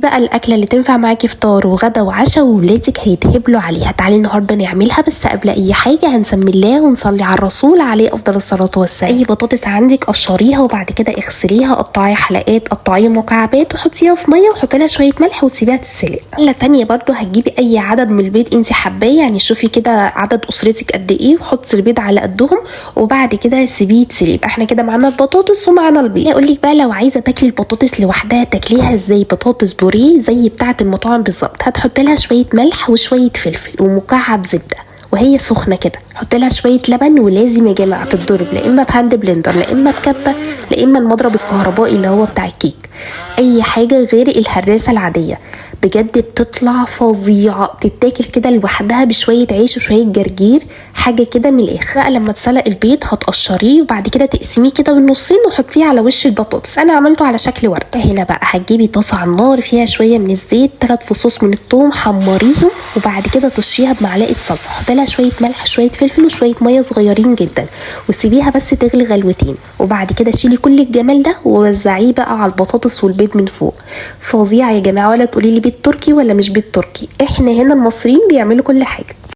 بقى الأكلة اللي تنفع معاكي فطار وغدا وعشاء وولادك هيتهبلوا عليها. تعالي النهارده نعملها، بس قبل أي حاجة هنسمي الله ونصلي على الرسول عليه أفضل الصلاة والسلام. أي بطاطس عندك قشريها وبعد كده اغسليها، قطعيها حلقات، قطعيها مكعبات وحطيها في مية وحطي لها شوية ملح وتسيبيها تتسلق. حلة تانية برضو هتجيبي أي عدد من البيض انت حباه، يعني شوفي كده عدد أسرتك قد إيه وحطي البيض على قدهم وبعد كده سيبيه يتسلق. احنا كده معانا البطاطس ومعانا البيض. أقول لك بقى لو عايزة تاكلي البطاطس لوحدها تاكليها ازاي؟ بطاطس بوريه زي بتاعه المطاعم بالظبط، هتحط لها شويه ملح وشويه فلفل ومكعب زبده وهي سخنه كده، حط لها شويه لبن، ولازم يا جماعه تتضرب لا اما بهاند بلندر لا اما بكبه لا اما المضرب الكهربائي اللي هو بتاع الكيك، اي حاجه غير الهراسه العاديه. بجد بتطلع فظيعه، تتاكل كده لوحدها بشويه عيش وشويه جرجير، حاجه كده من الاخر. بقى لما تسلق البيض هتقشريه وبعد كده تقسميه كده بالنصين وحطيه على وش البطاطس. انا عملته على شكل ورده. هنا بقى هتجيبي طاسه على النار فيها شويه من الزيت، 3 فصوص من الثوم حمريهم وبعد كده طشيها بمعلقه صلصه، حطي لها شويه ملح شويه فلفل وشويه ميه صغيرين جدا وسيبيها بس تغلي غلوتين، وبعد كده شيلي كل الجمال ده ووزعيه بقى على البطاطس والبيض من فوق. فظيع يا جماعه، ولا تقولي لي بيت تركي ولا مش بيت تركي، احنا هنا المصريين بيعملوا كل حاجه.